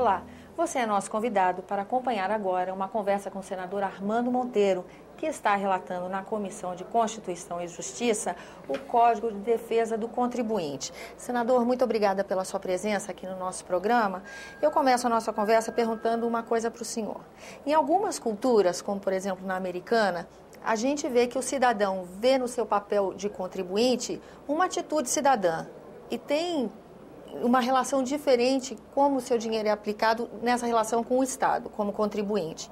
Olá, você é nosso convidado para acompanhar agora uma conversa com o senador Armando Monteiro, que está relatando na Comissão de Constituição e Justiça o Código de Defesa do Contribuinte. Senador, muito obrigada pela sua presença aqui no nosso programa. Eu começo a nossa conversa perguntando uma coisa para o senhor. Em algumas culturas, como por exemplo na americana, a gente vê que o cidadão vê no seu papel de contribuinte uma atitude cidadã e tem uma relação diferente como o seu dinheiro é aplicado nessa relação com o Estado, como contribuinte.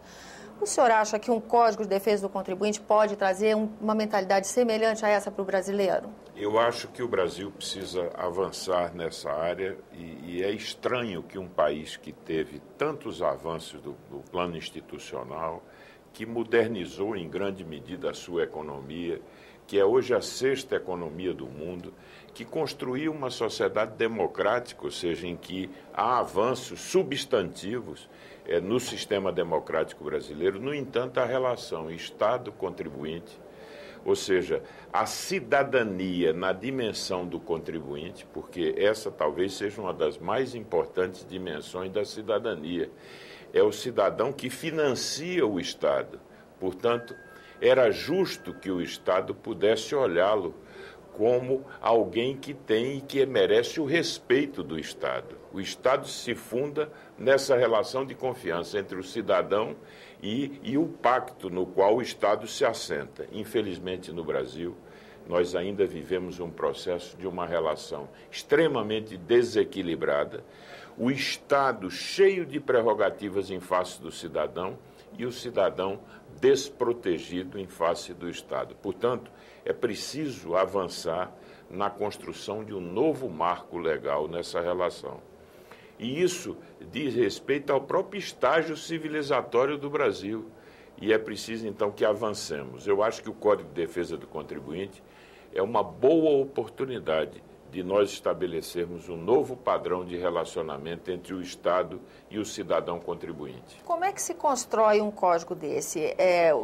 O senhor acha que um Código de Defesa do Contribuinte pode trazer uma mentalidade semelhante a essa para o brasileiro? Eu acho que o Brasil precisa avançar nessa área e é estranho que um país que teve tantos avanços do plano institucional, que modernizou em grande medida a sua economia, que é hoje a sexta economia do mundo, que construiu uma sociedade democrática, ou seja, em que há avanços substantivos no sistema democrático brasileiro. No entanto, a relação Estado-contribuinte, ou seja, a cidadania na dimensão do contribuinte, porque essa talvez seja uma das mais importantes dimensões da cidadania, é o cidadão que financia o Estado. Portanto, era justo que o Estado pudesse olhá-lo como alguém que tem e que merece o respeito do Estado. O Estado se funda nessa relação de confiança entre o cidadão e o pacto no qual o Estado se assenta. Infelizmente, no Brasil, nós ainda vivemos um processo de uma relação extremamente desequilibrada, o Estado cheio de prerrogativas em face do cidadão e o cidadão desprotegido em face do Estado. Portanto, é preciso avançar na construção de um novo marco legal nessa relação. E isso diz respeito ao próprio estágio civilizatório do Brasil. E é preciso, então, que avancemos. Eu acho que o Código de Defesa do Contribuinte é uma boa oportunidade de nós estabelecermos um novo padrão de relacionamento entre o Estado e o cidadão contribuinte. Como é que se constrói um código desse?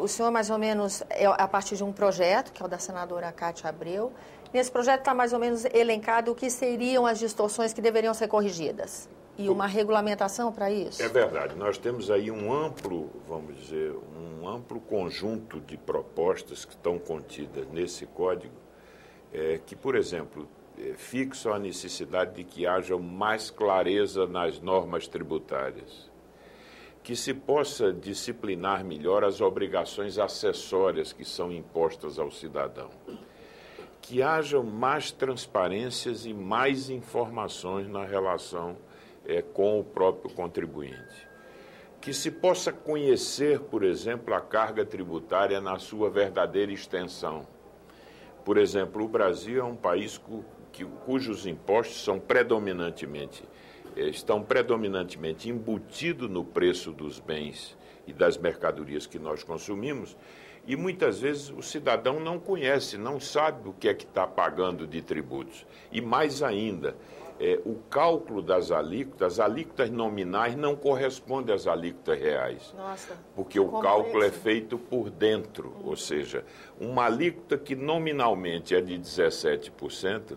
O senhor, mais ou menos, é a partir de um projeto, que é o da senadora Cátia Abreu. Nesse projeto está mais ou menos elencado o que seriam as distorções que deveriam ser corrigidas. E uma regulamentação para isso? É verdade. Nós temos aí um amplo conjunto de propostas que estão contidas nesse código, que, por exemplo, fixam a necessidade de que haja mais clareza nas normas tributárias, que se possa disciplinar melhor as obrigações acessórias que são impostas ao cidadão, que haja mais transparências e mais informações na relação com o próprio contribuinte, que se possa conhecer, por exemplo, a carga tributária na sua verdadeira extensão. Por exemplo, o Brasil é um país cujos impostos estão predominantemente embutidos no preço dos bens e das mercadorias que nós consumimos, e muitas vezes o cidadão não conhece, não sabe o que é que está pagando de tributos. E mais ainda, o cálculo das alíquotas nominais não corresponde às alíquotas reais. Nossa, porque o cálculo é feito por dentro, ou seja, uma alíquota que nominalmente é de 17%,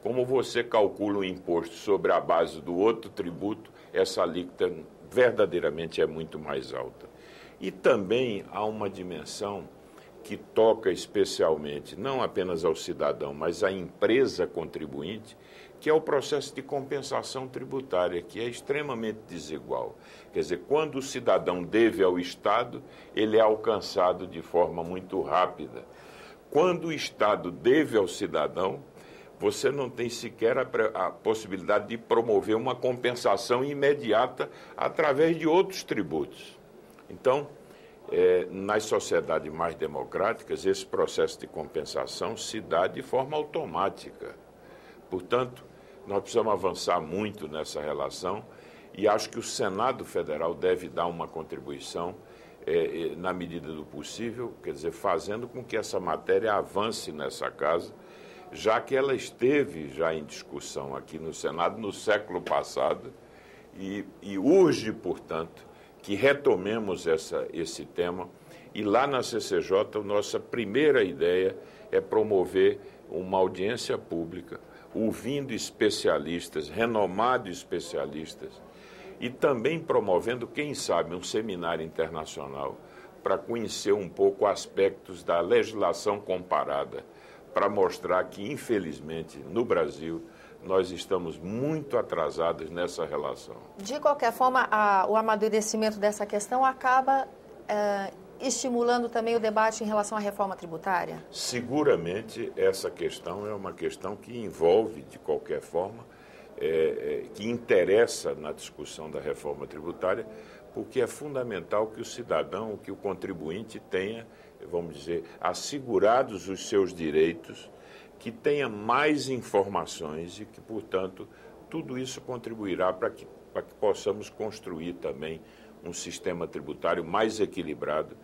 como você calcula o imposto sobre a base do outro tributo, essa alíquota verdadeiramente é muito mais alta. E também há uma dimensão que toca especialmente, não apenas ao cidadão, mas à empresa contribuinte, que é o processo de compensação tributária, que é extremamente desigual. Quer dizer, quando o cidadão deve ao Estado, ele é alcançado de forma muito rápida. Quando o Estado deve ao cidadão, você não tem sequer a possibilidade de promover uma compensação imediata através de outros tributos. Então, nas sociedades mais democráticas, esse processo de compensação se dá de forma automática. Portanto, nós precisamos avançar muito nessa relação e acho que o Senado Federal deve dar uma contribuição na medida do possível, quer dizer, fazendo com que essa matéria avance nessa casa, já que ela esteve já em discussão aqui no Senado no século passado e urge, portanto, que retomemos esse tema. E lá na CCJ, a nossa primeira ideia é promover uma audiência pública, ouvindo especialistas, renomados especialistas, e também promovendo, quem sabe, um seminário internacional para conhecer um pouco aspectos da legislação comparada, para mostrar que, infelizmente, no Brasil, nós estamos muito atrasados nessa relação. De qualquer forma, o amadurecimento dessa questão acaba estimulando também o debate em relação à reforma tributária? Seguramente, essa questão é uma questão que envolve, de qualquer forma, que interessa na discussão da reforma tributária, porque é fundamental que o cidadão, que o contribuinte tenha, vamos dizer, assegurados os seus direitos, que tenha mais informações e que, portanto, tudo isso contribuirá para que possamos construir também um sistema tributário mais equilibrado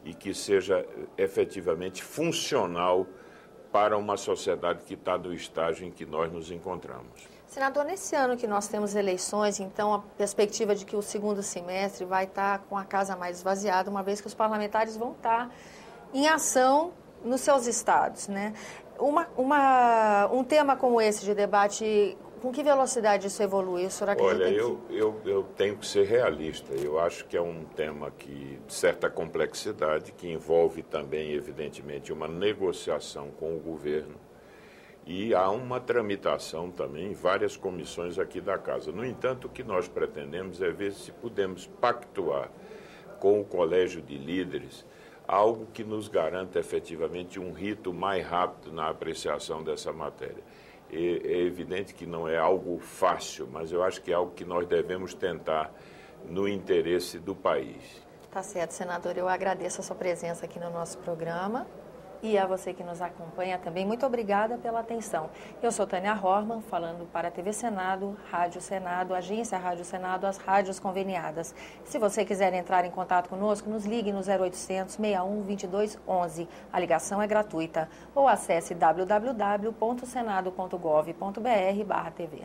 e que seja efetivamente funcional para uma sociedade que está no estágio em que nós nos encontramos. Senador, nesse ano que nós temos eleições, então a perspectiva de que o segundo semestre vai estar com a casa mais esvaziada, uma vez que os parlamentares vão estar em ação nos seus estados, né? Um tema como esse de debate, com que velocidade isso evolui? O senhor acredita? Olha, eu tenho que ser realista. Eu acho que é um tema de certa complexidade, que envolve também, evidentemente, uma negociação com o governo. E há uma tramitação também em várias comissões aqui da Casa. No entanto, o que nós pretendemos é ver se podemos pactuar com o Colégio de Líderes algo que nos garanta efetivamente um rito mais rápido na apreciação dessa matéria. É evidente que não é algo fácil, mas eu acho que é algo que nós devemos tentar no interesse do país. Tá certo, senador. Eu agradeço a sua presença aqui no nosso programa. E a você que nos acompanha também, muito obrigada pela atenção. Eu sou Tânia Horman, falando para a TV Senado, Rádio Senado, Agência Rádio Senado, as rádios conveniadas. Se você quiser entrar em contato conosco, nos ligue no 0800 61 22 11. A ligação é gratuita. Ou acesse www.senado.gov.br/TV.